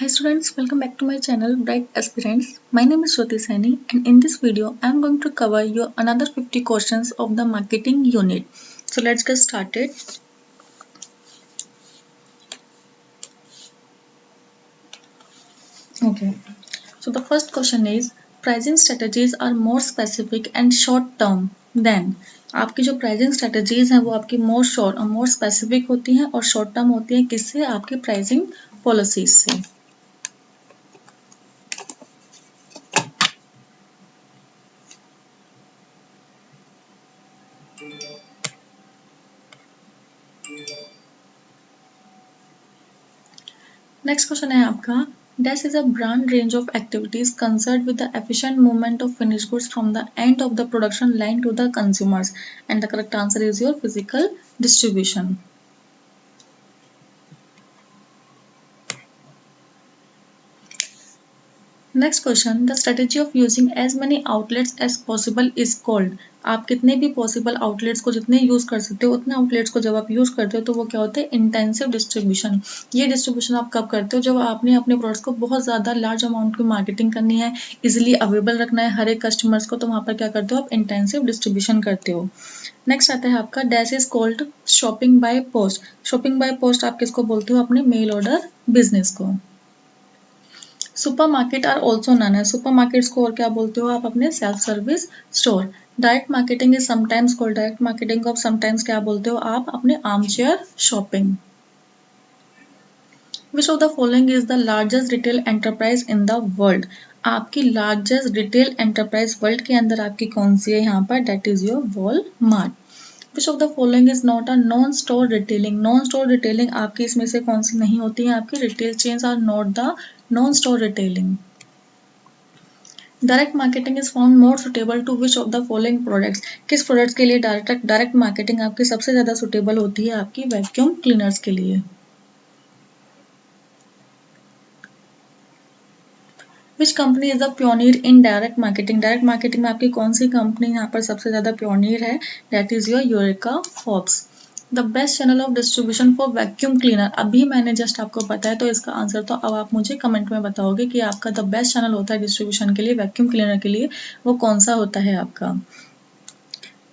Hi students, welcome back to my channel Bright Aspirants. My name is Shruti Saini and in this video I am going to cover your another 50 questions of the marketing unit. So let's get started. Okay. So the first question is pricing strategies are more specific and short term than आपकी जो pricing strategies हैं वो आपकी more specific होती हैं और short term होती हैं किससे आपकी प्राइसिंग पॉलिसीज से. नेक्स्ट क्वेश्चन है आपका Dash is a brand range of activities concerned with the efficient movement of finished goods from the end of the production line to the consumers. And the correct answer is your physical distribution. Next question the strategy of using as many outlets as possible is called. आप कितने भी possible outlets को जितने use कर सकते हो उतने outlets को जब आप यूज करते हो तो वो क्या होता है इंटेंसिव डिस्ट्रीब्यूशन. ये डिस्ट्रीब्यूशन आप कब करते हो जब आपने अपने प्रोडक्ट्स को बहुत ज़्यादा लार्ज अमाउंट की मार्केटिंग करनी है, इजिली अवेलेबल रखना है हर एक कस्टमर्स को, तो वहाँ पर क्या करते हो आप इंटेंसिव डिस्ट्रीब्यूशन करते हो. नेक्स्ट आता है आपका dash is called shopping by post. Shopping by post आप किसको बोलते हो अपने मेल ऑर्डर बिजनेस को. सुपरमार्केट आर ऑल्सो नन है. सुपरमार्केट्स को और क्या बोलते हो आप अपने self service store. Direct marketing is sometimes called direct marketing को समटाइम्स क्या बोलते हो आप अपने arm chair shopping. Which of the following is the largest retail enterprise in the world. आपकी लार्जेस्ट रिटेल एंटरप्राइज वर्ल्ड के अंदर आपकी कौन सी है यहाँ पर, that is your Walmart. Which of the following is not a non store retailing. Non store retailing आपकी इसमें से कौन सी नहीं होती है, आपकी retail chains are not the non store retailing. Direct marketing is found more suitable to which of the following products. किस प्रोडक्ट्स के लिए डायरेक्ट मार्केटिंग आपकी सबसे ज्यादा सुटेबल होती है, आपकी वैक्यूम क्लीनर्स के लिए. Which company is the pioneer in direct marketing. Direct marketing में आपकी कौन सी कंपनी यहाँ पर सबसे ज्यादा प्योनियर है, that is your eureka Forbes. The best channel of distribution for vacuum cleaner. अभी मैंने जस्ट आपको बताया तो इसका आंसर तो अब आप मुझे कमेंट में बताओगे कि आपका द बेस्ट चैनल होता है डिस्ट्रीब्यूशन के लिए वैक्यूम क्लीनर के लिए वो कौन सा होता है आपका.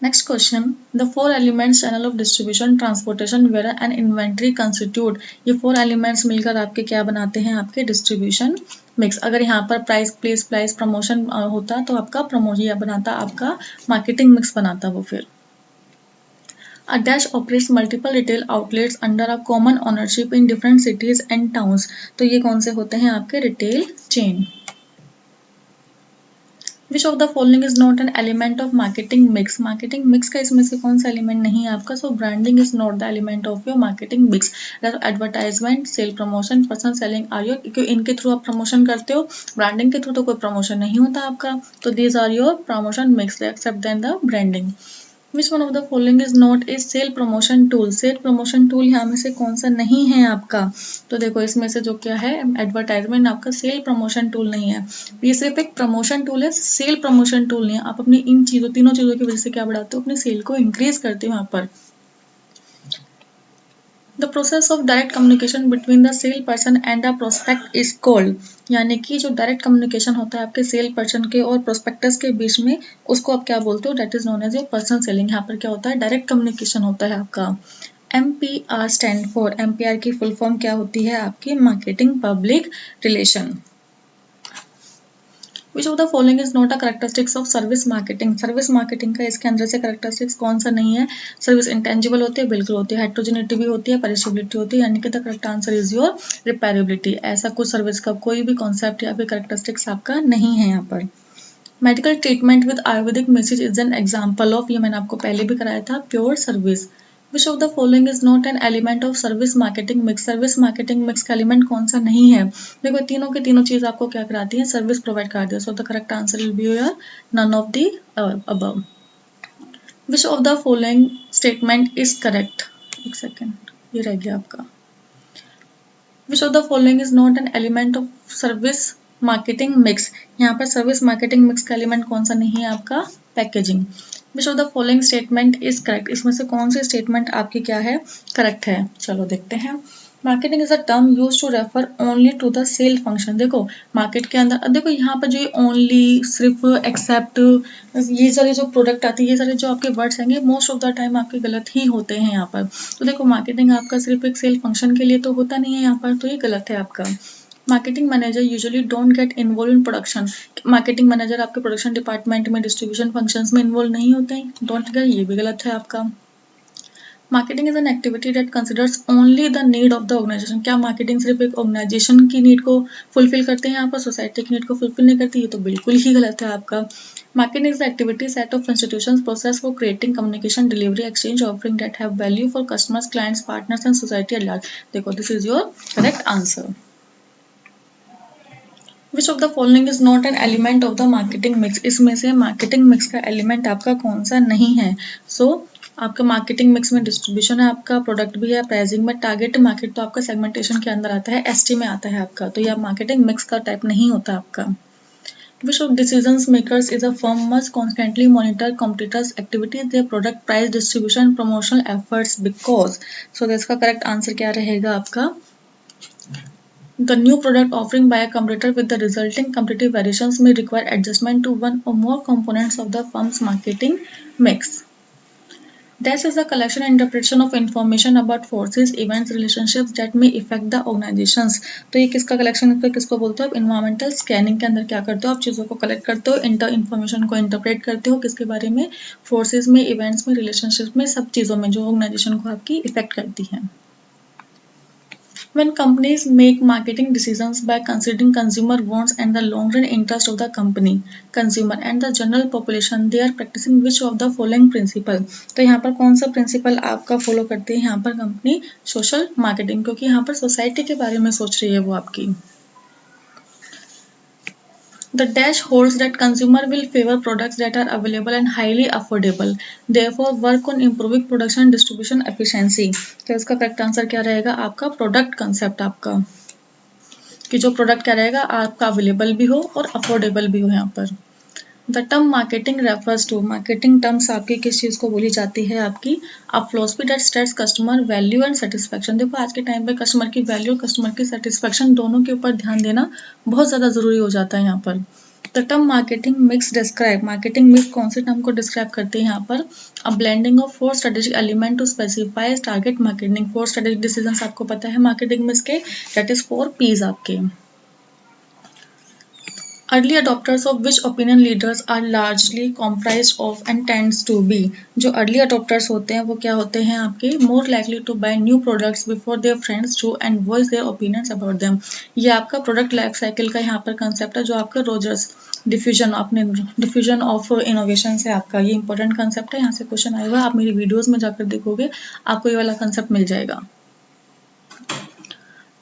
Next question the 4 elements channel of distribution transportation ware and inventory constitute. ये 4 एलिमेंट्स मिलकर आपके क्या बनाते हैं, आपके डिस्ट्रीब्यूशन मिक्स. अगर यहाँ पर प्राइस प्रमोशन होता तो आपका प्रमोशन बनाता, आपका मार्केटिंग मिक्स बनाता वो फिर. A Dash operates multiple retail outlets under a common ownership in different cities and towns. तो ये कौन से होते हैं आपके retail chain. Which of the following is not an element of marketing mix. Marketing mix का इसमें से कौन सा एलिमेंट नहीं है आपका. So branding is not the element of your marketing mix. Advertisement, sale promotion, personal selling are your, क्योंकि इनके थ्रू आप प्रमोशन करते हो, ब्रांडिंग के थ्रू तो कोई प्रमोशन नहीं होता आपका. तो these are your promotion mix except then the branding. Which one of the following is not a sale promotion tool. Sale promotion tool यहाँ में से कौन सा नहीं है आपका. तो देखो इसमें से जो क्या है एडवर्टाइजमेंट आपका सेल प्रमोशन टूल नहीं है. ये सिर्फ एक प्रमोशन टूल है, सेल प्रमोशन टूल नहीं है. आप अपनी इन चीजों तीनों चीजों की वजह से क्या बढ़ाते हो, अपनी सेल को इंक्रीज करते हो यहाँ पर. The process of direct communication between the sale person and the prospect is called. यानी कि जो डायरेक्ट कम्युनिकेशन होता है आपके सेल पर्सन के और प्रोस्पेक्टस के बीच में, उसको आप क्या बोलते हो, that is known as your personal selling. यहाँ पर क्या होता है डायरेक्ट कम्युनिकेशन होता है आपका. MPR स्टैंड फॉर, MPR की फुल फॉर्म क्या होती है आपकी, marketing public relation. Which of the following is not a characteristics of service marketing. Service marketing का इसके अंदर से कैरेक्टरिस्टिक्स कौन सा नहीं है. सर्विस इंटेंजिबल होती है, बिल्कुल होती है. हेट्रोजेनिटी भी होती है, पेरिशेबिलिटी होती है, यानी कि the correct answer is your repairability. ऐसा कुछ सर्विस का कोई भी कॉन्सेप्ट या फिर कैरेक्टरिस्टिक्स आपका नहीं है यहाँ पर. Medical treatment with Ayurvedic message is an example of, ये मैंने आपको पहले भी कराया था, pure service. Which of the following is not an element of service marketing mix. Service marketing mix का एलिमेंट कौन सा नहीं है. देखो तीनों के तीनों चीज आपको क्या कराती है, सर्विस प्रोवाइड कराती है. So the correct answer will be your none of the above. Which of the following statement is correct. एक सेकेंड, ये रह गया आपका. Which of the following is not an element of service marketing mix. यहाँ पर service marketing mix का element कौन सा नहीं है आपका, packaging. Which of the following statement is correct. इसमें से कौन सी स्टेटमेंट आपकी क्या है, करेक्ट है. चलो देखते हैं. Marketing is a term use to refer only to the sale function. देखो मार्केट के अंदर, अब देखो यहाँ पर जो ओनली, सिर्फ, एक्सेप्ट, ये सारे जो प्रोडक्ट आते हैं, ये सारे जो आपके वर्ड्स आएंगे मोस्ट ऑफ द टाइम आपके गलत ही होते हैं यहाँ पर। तो देखो मार्केटिंग आपका सिर्फ एक सेल फंक्शन के लिए तो होता नहीं है यहाँ पर, तो ये गलत है आपका। Marketing manager usually don't get involve in production. Marketing manager आपके प्रोडक्शन डिपार्टमेंट में, डिस्ट्रीब्यूशन फंक्शंस में इन्वॉल्व नहीं होते हैं, डोंट गेट, ये भी गलत है आपका। Marketing is an activity that considers only the need of the organisation. क्या मार्केटिंग सिर्फ एक ऑर्गेनाइजेशन की नीड को फुलफिल करते हैं यहाँ पर, सोसाइटी की नीड को फुलफिल नहीं करती, ये तो बिल्कुल ही गलत है आपका। Marketing is the activity set of institutions process for creating communication delivery exchange offering that have value for customers clients partners and society at large. देखो this is your correct answer. Which of the following is not an element of the marketing mix. इसमें से marketing mix का element आपका कौन सा नहीं है? आपका मार्केटिंग मिक्स में डिस्ट्रीब्यूशन है, आपका प्रोडक्ट भी है, प्राइसिंग में, टारगेट मार्केट तो आपका सेगमेंटेशन के अंदर आता है, एसटी में आता है आपका, तो यह मार्केटिंग मिक्स का टाइप नहीं होता आपका। Which of decision makers is a firm must constantly monitor competitors' activities, their product price, distribution, promotional efforts because. So इसका करेक्ट आंसर क्या रहेगा आपका? The new product offering by a competitor with the resulting competitive variations may require adjustment to one or more components of the firm's marketing mix. Dash is a collection and interpretation of information about forces, events, relationships that may affect the organizations. तो ये किसका collection है, किसको बोलते हो आप? Environmental scanning के अंदर क्या करते हो आप? चीज़ों को कलेक्ट करते हो, इन्फॉर्मेशन को इंटरप्रेट करते हो, किसके बारे में? फोर्सेज में, इवेंट्स में, रिलेशनशिप में, सब चीज़ों में जो ऑर्गेनाइजेशन को आपकी इफेक्ट करती है। When companies make marketing decisions by considering consumer wants and the long-run interest of the company, consumer and the general population, they are practicing which of the following principle? तो यहाँ पर कौन सा principal आपका follow करते हैं यहाँ पर कंपनी? सोशल मार्केटिंग, क्योंकि यहाँ पर सोसाइटी के बारे में सोच रही है वो आपकी। The dash holds that consumer will favor products that are available and highly affordable. Therefore, work on improving production and distribution efficiency. तो इसका करेक्ट आंसर क्या रहेगा आपका? प्रोडक्ट कंसेप्ट आपका, कि जो प्रोडक्ट क्या रहेगा आपका अवेलेबल भी हो और अफोर्डेबल भी हो यहाँ पर। The term marketing refers to, marketing terms आपकी किस चीज़ को बोली जाती है आपकी? A philosophy that states customer value and satisfaction. देखो आज के टाइम पे कस्टमर की वैल्यू और कस्टमर की सेटिस्फेक्शन दोनों के ऊपर ध्यान देना बहुत ज़्यादा ज़रूरी हो जाता है यहाँ पर। The term marketing mix describe, marketing mix कौन से टर्म को डिस्क्राइब करते हैं यहाँ पर? A blending of 4 strategic element to specify target marketing. 4 strategic decisions आपको पता है मार्केटिंग मिक्स के, दैट इज 4 पीज आपके। Early adopters of which opinion leaders are largely comprised of and tends to be। जो early adopters होते हैं वो क्या होते हैं आपके? more likely to buy new products before their friends do and voice their opinions about them। ये आपका प्रोडक्ट लाइफ साइकिल का यहाँ पर कंसेप्ट है, जो आपका रोजर्स डिफ्यूजन, आपने डिफ्यूजन ऑफ इनोवेशन है आपका, ये इंपॉर्टेंट कंसेप्ट है, यहाँ से क्वेश्चन आएगा, आप मेरी वीडियोज में जाकर देखोगे आपको ये वाला कंसेप्ट मिल जाएगा।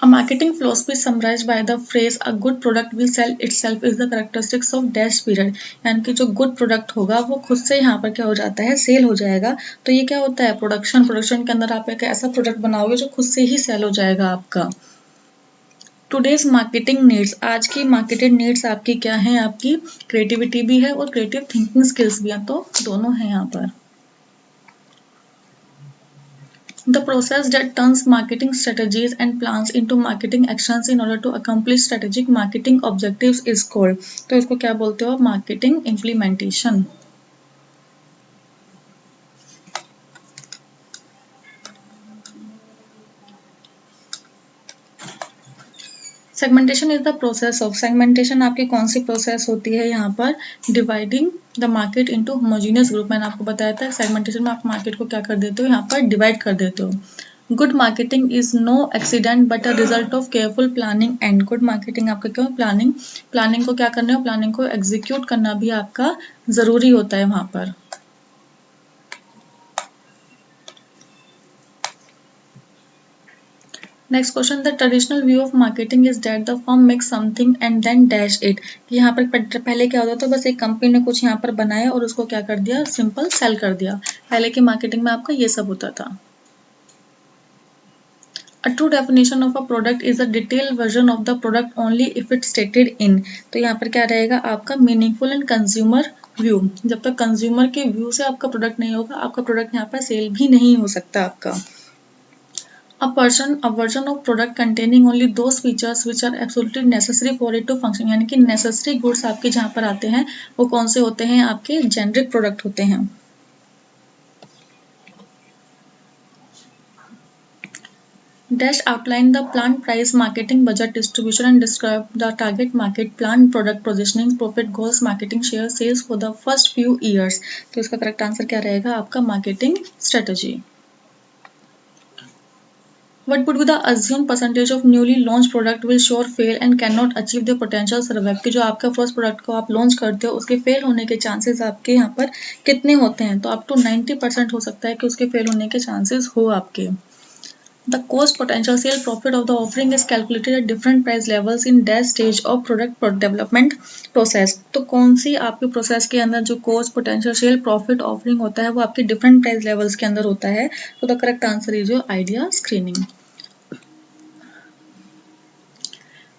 A marketing philosophy summarized by the phrase a good product will sell itself is the characteristics of dash period। यानी कि जो गुड प्रोडक्ट होगा वो खुद से यहाँ पर क्या हो जाता है? सेल हो जाएगा। तो ये क्या होता है? प्रोडक्शन के अंदर आप एक ऐसा प्रोडक्ट बनाओगे जो खुद से ही सेल हो जाएगा आपका। टुडेज मार्केटिंग नीड्स, आज की मार्केटेड नीड्स आपकी क्या है? आपकी क्रिएटिविटी भी है और क्रिएटिव थिंकिंग स्किल्स भी है, तो दोनों है यहाँ पर। The process that turns marketing strategies and plans into marketing actions in order to accomplish strategic marketing objectives is called। तो इसको क्या बोलते हो? Marketing implementation. Segmentation is the process of, segmentation आपकी कौन सी प्रोसेस होती है यहाँ पर? Dividing the market into homogeneous group. मैंने आपको बताया था सेगमेंटेशन में आप मार्केट को क्या कर देते हो? यहाँ पर डिवाइड कर देते हो। Good marketing is no accident but a result of careful planning and. Good marketing आपका क्यों? प्लानिंग को क्या करना है? प्लानिंग को एग्जीक्यूट करना भी आपका जरूरी होता है वहां पर। Next question, the traditional view of marketing is that the firm makes something and then dash it. यहाँ पर पहले क्या होता था? बस एक कंपनी ने कुछ यहाँ पर बनाया और उसको क्या कर दिया? सिंपल सेल कर दिया। पहले की मार्केटिंग में आपका ये सब होता था। A true definition of a product is a detailed version of the product only if it's stated in। तो यहाँ पर क्या रहेगा आपका? Meaningful and consumer view. जब तक कंज्यूमर के व्यू से आपका प्रोडक्ट नहीं होगा, आपका प्रोडक्ट यहाँ पर सेल भी नहीं हो सकता आपका। a version of product containing only those features which are absolutely necessary for it to function, यानी कि necessary goods आपके जहाँ पर आते हैं वो कौन से होते हैं, आपके generic product होते हैं। Dash outline the planned price, marketing budget, distribution and describe the target market, planned product positioning, profit goals, marketing share, sales for the first few years। तो इसका करेक्ट आंसर क्या रहेगा आपका marketing strategy। What would be the assumed percentage of newly launched product will sure fail and cannot achieve their potential survive? कि जो आपका first product को आप लॉन्च करते हो उसके फेल होने के चांसेस आपके यहाँ पर कितने होते हैं, तो अप टू 90% हो सकता है कि उसके फेल होने के चांसेस हो आपके। The cost potential sale profit of the offering is calculated at different price levels in dash stage of product development process। तो कौन सी आपके प्रोसेस के अंदर जो cost potential sale profit offering होता है वो आपके different price levels के अंदर होता है। तो the correct answer is your idea screening।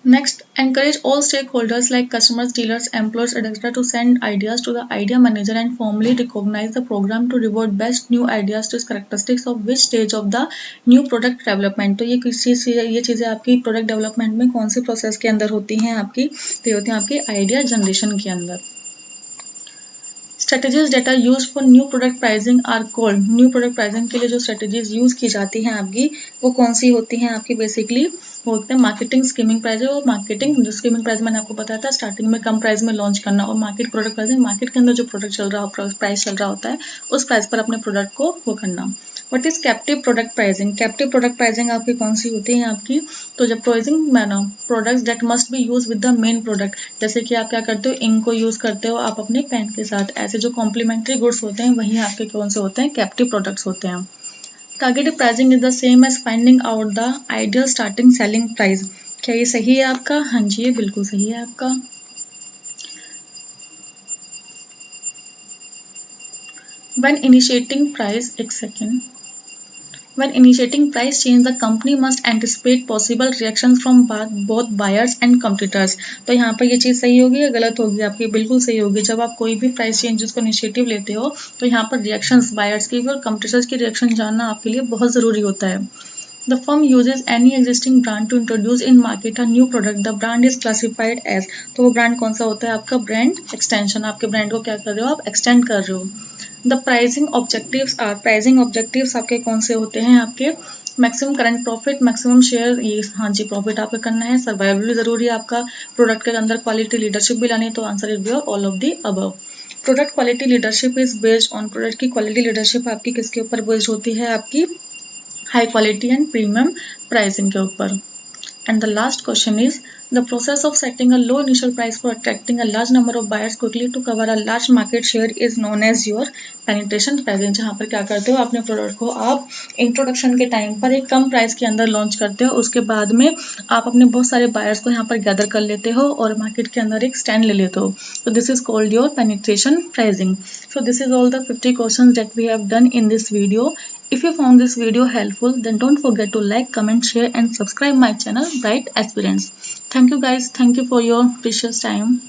Next, encourage all stakeholders like customers, dealers, employees, etc. to send ideas to the idea manager and formally recognize the program to reward best new ideas to characteristics of which stage of the new product development। तो ये चीज़ें आपकी product development में कौन सी process के अंदर होती हैं आपकी, तो ये होती हैं आपकी आइडिया जनरेशन के अंदर। Strategies that are use for new product pricing are called. New product pricing के लिए जो स्ट्रेटेजीज यूज की जाती हैं आपकी वो कौन सी होती हैं आपकी, बेसिकली वो होते हैं मार्केटिंग स्कीमिंग प्राइस। और मार्केटिंग जो स्कीमिंग प्राइस मैंने आपको बताया था स्टार्टिंग में कम प्राइस में लॉन्च करना, और मार्केट प्रोडक्ट प्राइसिंग मार्केट के अंदर जो प्रोडक्ट चल रहा हो प्राइस चल रहा होता है उस प्राइस पर अपने प्रोडक्ट को वो करना। What is captive product pricing? Captive product pricing आपकी कौन सी होती है आपकी, तो जब pricing manner products that must be use with the main product, जैसे कि आप क्या करते हो इंक को यूज करते हो आप अपने पेन के साथ, ऐसे जो कॉम्प्लीमेंट्री गुड्स होते हैं वही आपके कौन से होते हैं, कैप्टिव प्रोडक्ट्स होते हैं। Targeted pricing is the same as finding out the ideal starting selling price. क्या ये सही है आपका? हाँ जी ये बिल्कुल सही है आपका। When initiating price, एक second, When initiating price change, the company must anticipate possible reactions from both buyers and competitors। तो यहाँ पर ये चीज़ सही होगी या गलत होगी आपकी? बिल्कुल सही होगी। जब आप कोई भी प्राइस चेंजेस को इनिशिएटिव लेते हो तो यहाँ पर रिएक्शंस बायर्स की और कंपटीटर्स की रिएक्शन जानना आपके लिए बहुत ज़रूरी होता है। The firm uses any existing brand to introduce in market a new product. The brand is classified as, तो वो ब्रांड कौन सा होता है आपका? Brand extension. आपके ब्रांड को क्या कर रहे हो आप? एक्सटेंड कर रहे हो। The pricing objectives are, pricing objectives आपके कौन से होते हैं आपके? Maximum current profit, maximum share, ये हाँ जी प्रॉफिट आपको करना है, सर्वाइवल भी जरूरी है आपका, प्रोडक्ट के अंदर क्वालिटी लीडरशिप भी लानी है, तो answer is your all of the above. Product quality leadership is based on, product की क्वालिटी लीडरशिप आपकी किसके ऊपर बेस्ड होती है आपकी? High quality and premium pricing के ऊपर। And the last question is, the process of setting a low initial price for attracting a large number of buyers quickly to cover a large market share is known as your penetration pricing। जहाँ पर क्या करते हो अपने product को आप introduction के time पर एक कम प्राइस के अंदर लॉन्च करते हो, उसके बाद में आप अपने बहुत सारे बायर्स को यहाँ पर गैदर कर लेते हो और मार्केट के अंदर एक स्टैंड ले लेते हो। तो this is called your penetration pricing। So this is all the 50 questions that we have done in this video। If you found this video helpful, then don't forget to like, comment, share and subscribe my channel Bright Aspirants। Thank you guys. Thank you for your precious time.